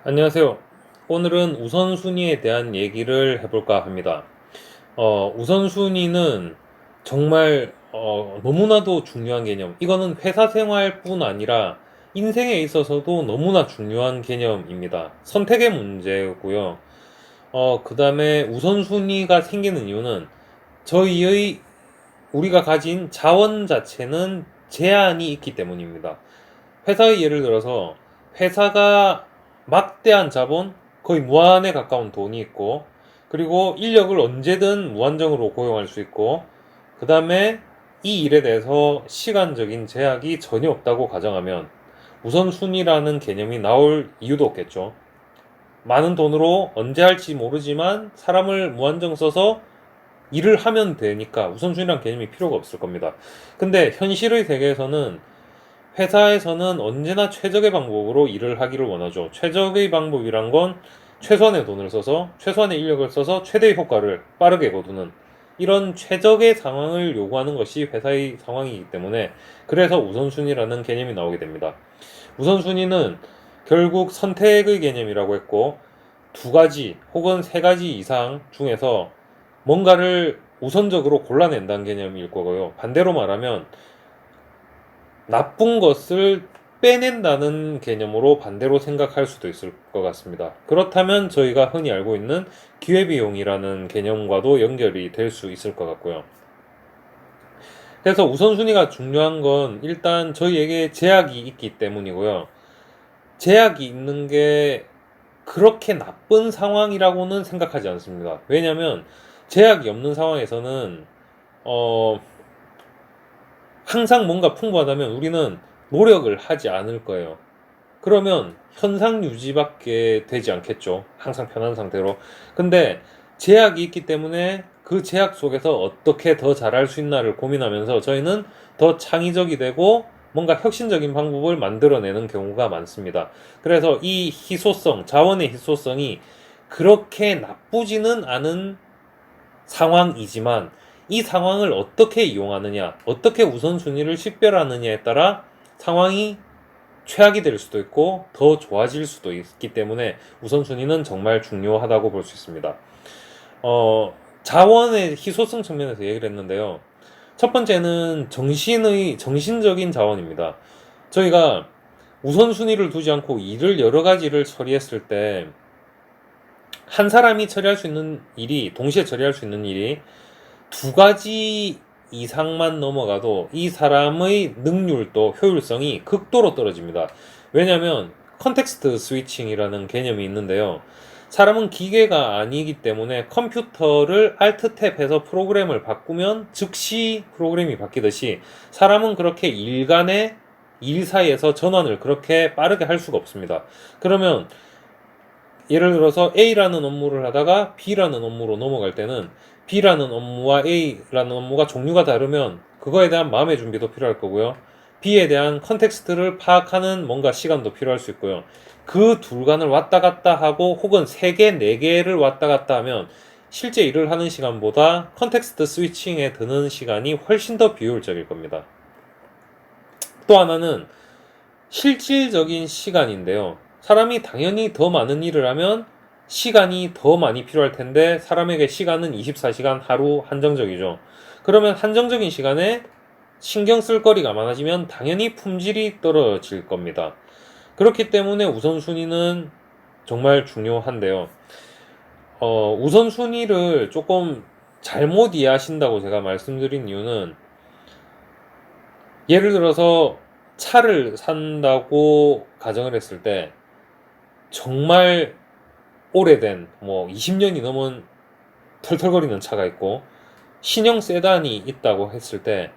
안녕하세요. 오늘은 우선순위에 대한 얘기를 해볼까 합니다. 우선순위는 정말 너무나도 중요한 개념. 이거는 회사 생활뿐 아니라 인생에 있어서도 너무나 중요한 개념입니다. 선택의 문제고요. 그 다음에 우선순위가 생기는 이유는 저희의 우리가 가진 자원 자체는 제한이 있기 때문입니다. 회사의 예를 들어서 회사가 막대한 자본, 거의 무한에 가까운 돈이 있고, 그리고 인력을 언제든 무한정으로 고용할 수 있고, 그 다음에 이 일에 대해서 시간적인 제약이 전혀 없다고 가정하면 우선순위라는 개념이 나올 이유도 없겠죠. 많은 돈으로 언제 할지 모르지만 사람을 무한정 써서 일을 하면 되니까 우선순위라는 개념이 필요가 없을 겁니다. 근데 현실의 세계에서는 회사에서는 언제나 최적의 방법으로 일을 하기를 원하죠. 최적의 방법이란 건 최소한의 돈을 써서 최소한의 인력을 써서 최대의 효과를 빠르게 거두는 이런 최적의 상황을 요구하는 것이 회사의 상황이기 때문에 그래서 우선순위라는 개념이 나오게 됩니다. 우선순위는 결국 선택의 개념이라고 했고 두 가지 혹은 세 가지 이상 중에서 뭔가를 우선적으로 골라낸다는 개념일 거고요. 반대로 말하면 나쁜 것을 빼낸다는 개념으로 반대로 생각할 수도 있을 것 같습니다. 그렇다면 저희가 흔히 알고 있는 기회비용이라는 개념과도 연결이 될 수 있을 것 같고요. 그래서 우선순위가 중요한 건 일단 저희에게 제약이 있기 때문이고요. 제약이 있는 게 그렇게 나쁜 상황이라고는 생각하지 않습니다. 왜냐하면 제약이 없는 상황에서는 어, 항상 뭔가 풍부하다면 우리는 노력을 하지 않을 거예요. 그러면 현상 유지밖에 되지 않겠죠. 항상 편한 상태로. 근데 제약이 있기 때문에 그 제약 속에서 어떻게 더 잘할 수 있나를 고민하면서 저희는 더 창의적이 되고 뭔가 혁신적인 방법을 만들어내는 경우가 많습니다. 그래서 이 희소성, 자원의 희소성이 그렇게 나쁘지는 않은 상황이지만 이 상황을 어떻게 이용하느냐, 어떻게 우선순위를 식별하느냐에 따라 상황이 최악이 될 수도 있고 더 좋아질 수도 있기 때문에 우선순위는 정말 중요하다고 볼 수 있습니다. 자원의 희소성 측면에서 얘기를 했는데요. 첫 번째는 정신적인 자원입니다. 저희가 우선순위를 두지 않고 일을 여러 가지를 처리했을 때 한 사람이 처리할 수 있는 일이 동시에 처리할 수 있는 일이 두 가지 이상만 넘어가도 이 사람의 능률도 효율성이 극도로 떨어집니다. 왜냐하면 컨텍스트 스위칭이라는 개념이 있는데요. 사람은 기계가 아니기 때문에 컴퓨터를 Alt 탭해서 프로그램을 바꾸면 즉시 프로그램이 바뀌듯이 사람은 그렇게 일 간의 일 사이에서 전환을 그렇게 빠르게 할 수가 없습니다. 그러면 예를 들어서 A라는 업무를 하다가 B라는 업무로 넘어갈 때는 B라는 업무와 A라는 업무가 종류가 다르면 그거에 대한 마음의 준비도 필요할 거고요. B에 대한 컨텍스트를 파악하는 뭔가 시간도 필요할 수 있고요. 그 둘간을 왔다 갔다 하고 혹은 3개, 4개를 왔다 갔다 하면 실제 일을 하는 시간보다 컨텍스트 스위칭에 드는 시간이 훨씬 더 비효율적일 겁니다. 또 하나는 실질적인 시간인데요. 사람이 당연히 더 많은 일을 하면 시간이 더 많이 필요할 텐데 사람에게 시간은 24시간 하루 한정적이죠. 그러면 한정적인 시간에 신경 쓸 거리가 많아지면 당연히 품질이 떨어질 겁니다. 그렇기 때문에 우선순위는 정말 중요한데요. 우선순위를 조금 잘못 이해하신다고 제가 말씀드린 이유는 예를 들어서 차를 산다고 가정을 했을 때 정말 오래된 뭐 20년이 넘은 털털거리는 차가 있고 신형 세단이 있다고 했을 때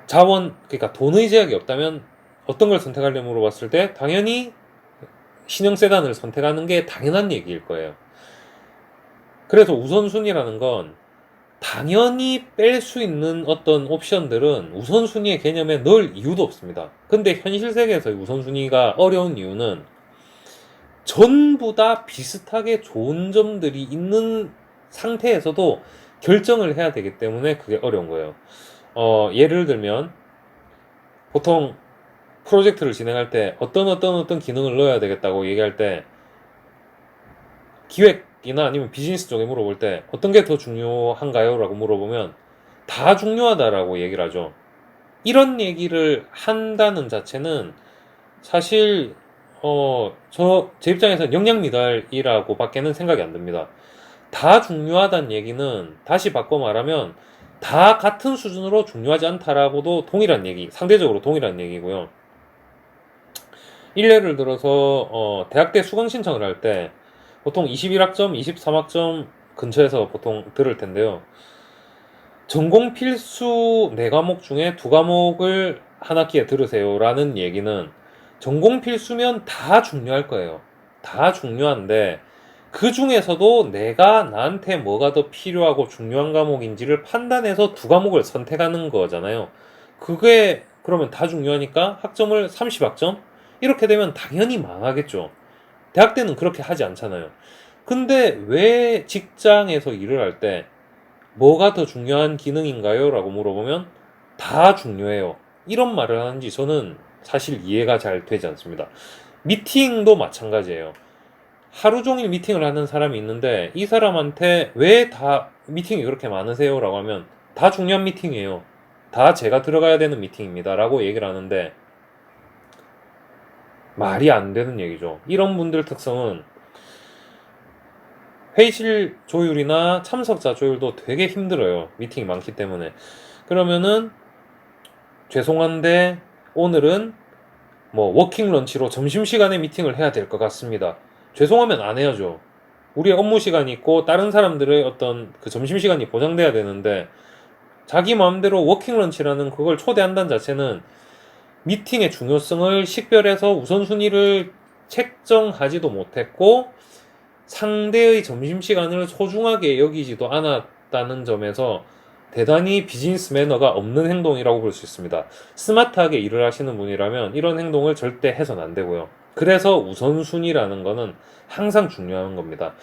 자원 그러니까 돈의 제약이 없다면 어떤 걸 선택하려 물어봤을 때 당연히 신형 세단을 선택하는 게 당연한 얘기일 거예요. 그래서 우선순위라는 건 당연히 뺄 수 있는 어떤 옵션들은 우선순위의 개념에 넣을 이유도 없습니다. 근데 현실 세계에서의 우선순위가 어려운 이유는 전부 다 비슷하게 좋은 점들이 있는 상태에서도 결정을 해야 되기 때문에 그게 어려운 거예요. 예를 들면 보통 프로젝트를 진행할 때 어떤 기능을 넣어야 되겠다고 얘기할 때 기획이나 아니면 비즈니스 쪽에 물어볼 때 어떤 게 더 중요한가요? 라고 물어보면 다 중요하다라고 얘기를 하죠. 이런 얘기를 한다는 자체는 사실 제 입장에서는 역량 미달이라고 밖에는 생각이 안 듭니다. 다 중요하다는 얘기는 다시 바꿔 말하면 다 같은 수준으로 중요하지 않다라고도 동일한 얘기, 상대적으로 동일한 얘기고요. 일례를 들어서 대학 때 수강 신청을 할 때 보통 21학점, 23학점 근처에서 보통 들을 텐데요. 전공 필수 4과목 중에 2과목을 한 학기에 들으세요라는 얘기는 전공 필수면 다 중요할 거예요. 다 중요한데 그 중에서도 내가 나한테 뭐가 더 필요하고 중요한 과목인지를 판단해서 2과목을 선택하는 거잖아요. 그게 그러면 다 중요하니까 학점을 30학점? 이렇게 되면 당연히 망하겠죠. 대학 때는 그렇게 하지 않잖아요. 근데 왜 직장에서 일을 할 때 뭐가 더 중요한 기능인가요? 라고 물어보면 다 중요해요. 이런 말을 하는지 저는 사실 이해가 잘 되지 않습니다. 미팅도 마찬가지예요. 하루 종일 미팅을 하는 사람이 있는데 이 사람한테 왜 다 미팅이 그렇게 많으세요? 라고 하면 다 중요한 미팅이에요. 다 제가 들어가야 되는 미팅입니다. 라고 얘기를 하는데 말이 안 되는 얘기죠. 이런 분들 특성은 회의실 조율이나 참석자 조율도 되게 힘들어요. 미팅이 많기 때문에. 그러면은 죄송한데 오늘은 뭐 워킹 런치로 점심시간에 미팅을 해야 될 것 같습니다. 죄송하면 안 해야죠. 우리의 업무 시간이 있고 다른 사람들의 어떤 그 점심시간이 보장돼야 되는데 자기 마음대로 워킹 런치라는 그걸 초대한다는 자체는 미팅의 중요성을 식별해서 우선순위를 책정하지도 못했고 상대의 점심시간을 소중하게 여기지도 않았다는 점에서 대단히 비즈니스 매너가 없는 행동이라고 볼 수 있습니다. 스마트하게 일을 하시는 분이라면 이런 행동을 절대 해서는 안 되고요. 그래서 우선순위라는 거는 항상 중요한 겁니다.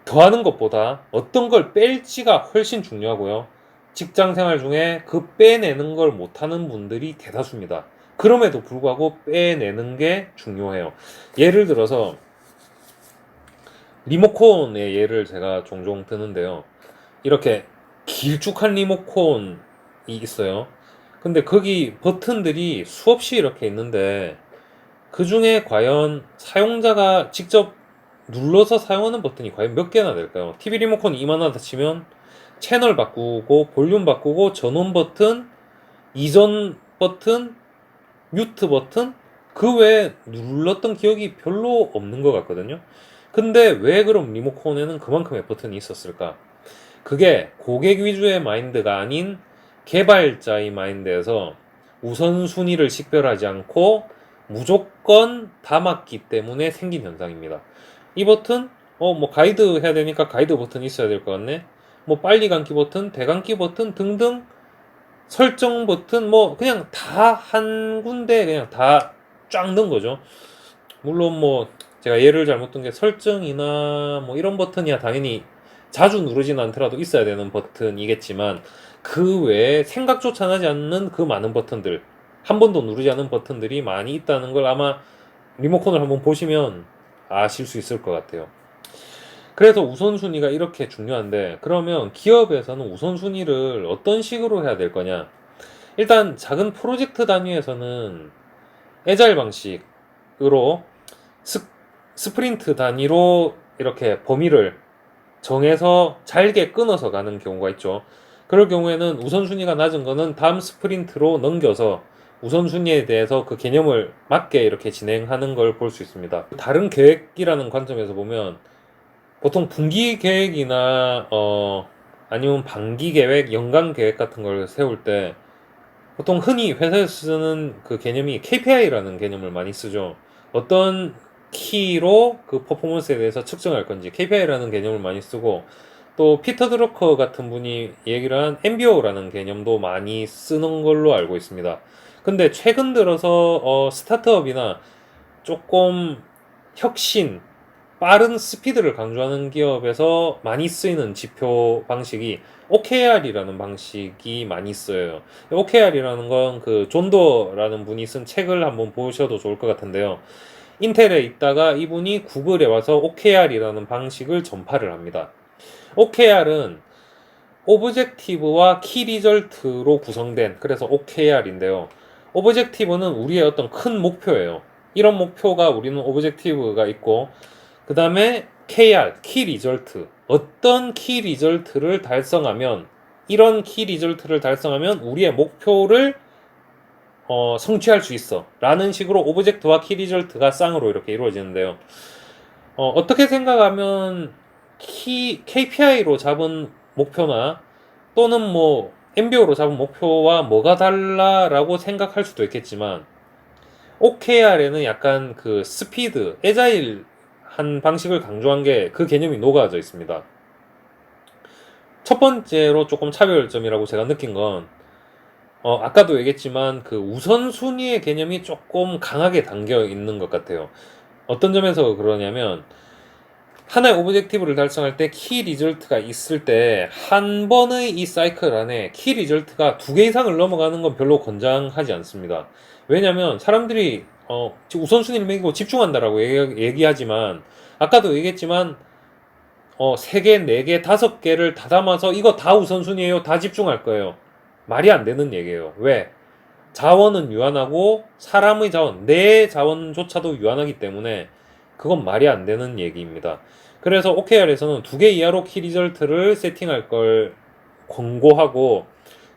더하는 것보다 어떤 걸 뺄지가 훨씬 중요하고요. 직장 생활 중에 그 빼내는 걸 못하는 분들이 대다수입니다. 그럼에도 불구하고 빼내는 게 중요해요. 예를 들어서 리모컨의 예를 제가 종종 드는데요. 이렇게 길쭉한 리모컨이 있어요. 근데 거기 버튼들이 수없이 이렇게 있는데 그 중에 과연 사용자가 직접 눌러서 사용하는 버튼이 과연 몇 개나 될까요? TV 리모컨이 이만하다 치면 채널 바꾸고 볼륨 바꾸고 전원 버튼, 이전 버튼, 뮤트 버튼 그 외에 눌렀던 기억이 별로 없는 것 같거든요. 근데 왜 그럼 리모컨에는 그만큼의 버튼이 있었을까? 그게 고객 위주의 마인드가 아닌 개발자의 마인드에서 우선순위를 식별하지 않고 무조건 다 맞기 때문에 생긴 현상입니다. 이 버튼? 뭐 가이드 해야 되니까 가이드 버튼 있어야 될 것 같네. 뭐 빨리 감기 버튼, 대감기 버튼 등등 설정 버튼 뭐 그냥 다 한 군데 그냥 다 쫙 넣은 거죠. 물론 뭐 제가 예를 잘못 든 게 설정이나 뭐 이런 버튼이야 당연히 자주 누르진 않더라도 있어야 되는 버튼이겠지만 그 외에 생각조차 나지 않는 그 많은 버튼들 한 번도 누르지 않은 버튼들이 많이 있다는 걸 아마 리모컨을 한번 보시면 아실 수 있을 것 같아요. 그래서 우선순위가 이렇게 중요한데 그러면 기업에서는 우선순위를 어떤 식으로 해야 될 거냐? 일단 작은 프로젝트 단위에서는 애자일 방식으로 스프린트 단위로 이렇게 범위를 정해서 잘게 끊어서 가는 경우가 있죠. 그럴 경우에는 우선순위가 낮은 거는 다음 스프린트로 넘겨서 우선순위에 대해서 그 개념을 맞게 이렇게 진행하는 걸 볼 수 있습니다. 다른 계획이라는 관점에서 보면 보통 분기 계획이나 아니면 반기 계획, 연간 계획 같은 걸 세울 때 보통 흔히 회사에서 쓰는 그 개념이 KPI라는 개념을 많이 쓰죠. 어떤 키로 그 퍼포먼스에 대해서 측정할 건지 KPI라는 개념을 많이 쓰고 또 피터 드러커 같은 분이 얘기를 한 MBO라는 개념도 많이 쓰는 걸로 알고 있습니다. 근데 최근 들어서 스타트업이나 조금 혁신 빠른 스피드를 강조하는 기업에서 많이 쓰이는 지표 방식이 OKR이라는 방식이 많이 쓰여요. OKR이라는 건 그 존도라는 분이 쓴 책을 한번 보셔도 좋을 것 같은데요. 인텔에 있다가 이분이 구글에 와서 OKR이라는 방식을 전파를 합니다. OKR은 오브젝티브와 키 리절트로 구성된, 그래서 OKR인데요. 오브젝티브는 우리의 어떤 큰 목표예요. 이런 목표가 우리는 오브젝티브가 있고, 그 다음에 KR, 키 리절트. 어떤 키 리절트를 달성하면, 이런 키 리절트를 달성하면 우리의 목표를 성취할 수 있어. 라는 식으로 오브젝트와 키 리절트가 쌍으로 이렇게 이루어지는데요. 어떻게 생각하면 KPI로 잡은 목표나 또는 뭐 MBO로 잡은 목표와 뭐가 달라라고 생각할 수도 있겠지만 OKR에는 약간 그 스피드, 애자일 한 방식을 강조한 게 그 개념이 녹아져 있습니다. 첫 번째로 조금 차별점이라고 제가 느낀 건 아까도 얘기했지만 그 우선순위의 개념이 조금 강하게 담겨 있는 것 같아요. 어떤 점에서 그러냐면 하나의 오브젝티브를 달성할 때 키 리절트가 있을 때 한 번의 이 사이클 안에 키 리절트가 2개 이상을 넘어가는 건 별로 권장하지 않습니다. 왜냐면 사람들이 우선순위를 매기고 집중한다라고 얘기하지만 아까도 얘기했지만 3개, 4개, 5개를 다 담아서 이거 다 우선순위예요. 다 집중할 거예요. 말이 안 되는 얘기예요. 왜? 자원은 유한하고 사람의 자원, 내 자원조차도 유한하기 때문에 그건 말이 안 되는 얘기입니다. 그래서 OKR에서는 2개 이하로 키 리절트를 세팅할 걸 권고하고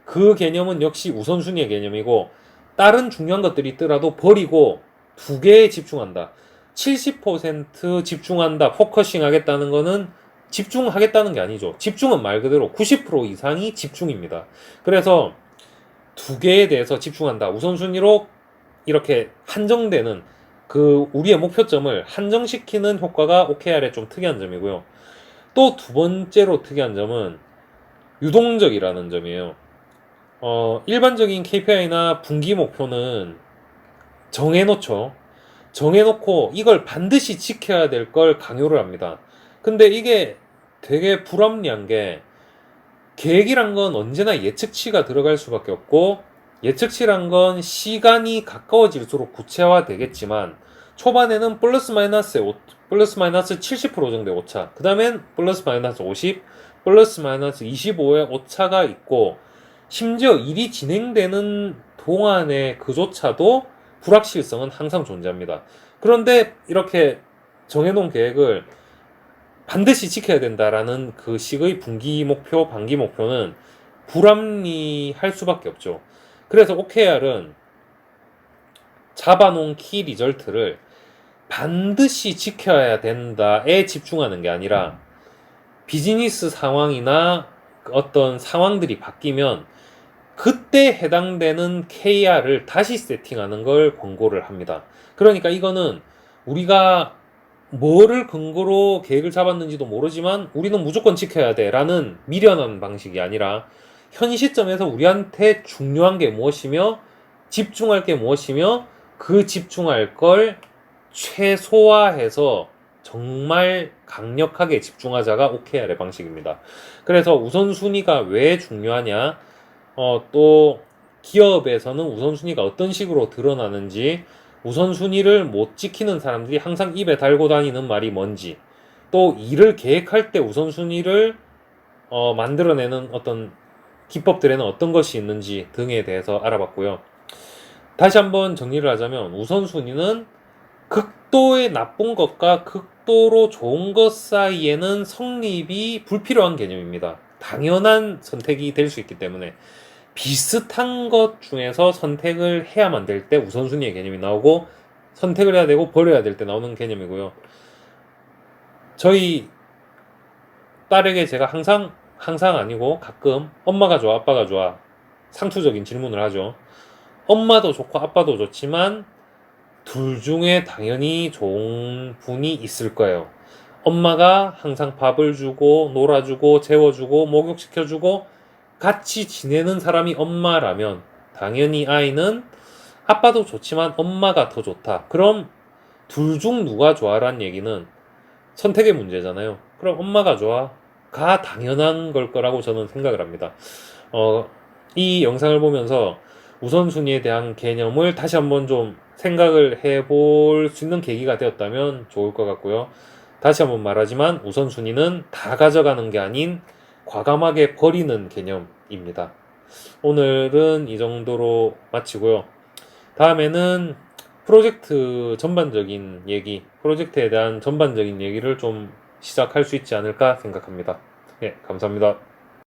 그 개념은 역시 우선순위의 개념이고 다른 중요한 것들이 있더라도 버리고 2개에 집중한다. 70% 집중한다, 포커싱 하겠다는 거는 집중하겠다는 게 아니죠. 집중은 말 그대로 90% 이상이 집중입니다. 그래서 2개에 대해서 집중한다. 우선순위로 이렇게 한정되는 그 우리의 목표점을 한정시키는 효과가 OKR의 좀 특이한 점이고요. 또 2번째로 특이한 점은 유동적이라는 점이에요. 일반적인 KPI나 분기 목표는 정해놓죠. 정해놓고 이걸 반드시 지켜야 될 걸 강요를 합니다. 근데 이게 되게 불합리한 게 계획이란 건 언제나 예측치가 들어갈 수밖에 없고 예측치란 건 시간이 가까워질수록 구체화 되겠지만 초반에는 플러스 마이너스 70% 정도의 오차, 그 다음엔 플러스 마이너스 50, 플러스 마이너스 25의 오차가 있고 심지어 일이 진행되는 동안에 그조차도 불확실성은 항상 존재합니다. 그런데 이렇게 정해놓은 계획을 반드시 지켜야 된다라는 그 식의 분기 목표, 반기 목표는 불합리할 수밖에 없죠. 그래서 OKR은 잡아놓은 키 리절트를 반드시 지켜야 된다에 집중하는 게 아니라 비즈니스 상황이나 어떤 상황들이 바뀌면 그때 해당되는 KR을 다시 세팅하는 걸 권고를 합니다. 그러니까 이거는 우리가 뭐를 근거로 계획을 잡았는지도 모르지만 우리는 무조건 지켜야 돼 라는 미련한 방식이 아니라 현 시점에서 우리한테 중요한 게 무엇이며 집중할 게 무엇이며 그 집중할 걸 최소화해서 정말 강력하게 집중하자가 OKR의 방식입니다. 그래서 우선순위가 왜 중요하냐, 또 기업에서는 우선순위가 어떤 식으로 드러나는지, 우선순위를 못 지키는 사람들이 항상 입에 달고 다니는 말이 뭔지, 또 일을 계획할 때 우선순위를 만들어내는 어떤 기법들에는 어떤 것이 있는지 등에 대해서 알아봤고요. 다시 한번 정리를 하자면 우선순위는 극도의 나쁜 것과 극도로 좋은 것 사이에는 성립이 불필요한 개념입니다. 당연한 선택이 될 수 있기 때문에 비슷한 것 중에서 선택을 해야만 될 때 우선순위의 개념이 나오고 선택을 해야 되고 버려야 될 때 나오는 개념이고요. 저희 딸에게 제가 항상 아니고 가끔 엄마가 좋아, 아빠가 좋아 상투적인 질문을 하죠. 엄마도 좋고 아빠도 좋지만 둘 중에 당연히 좋은 분이 있을 거예요. 엄마가 항상 밥을 주고 놀아주고 재워주고 목욕시켜주고 같이 지내는 사람이 엄마라면 당연히 아이는 아빠도 좋지만 엄마가 더 좋다. 그럼 둘 중 누가 좋아란 얘기는 선택의 문제잖아요. 그럼 엄마가 좋아? 가 당연한 걸 거라고 저는 생각을 합니다. 이 영상을 보면서 우선순위에 대한 개념을 다시 한번 좀 생각을 해볼 수 있는 계기가 되었다면 좋을 것 같고요. 다시 한번 말하지만 우선순위는 다 가져가는 게 아닌 과감하게 버리는 개념입니다. 오늘은 이 정도로 마치고요. 다음에는 프로젝트 전반적인 얘기, 프로젝트에 대한 전반적인 얘기를 좀 시작할 수 있지 않을까 생각합니다. 네, 감사합니다.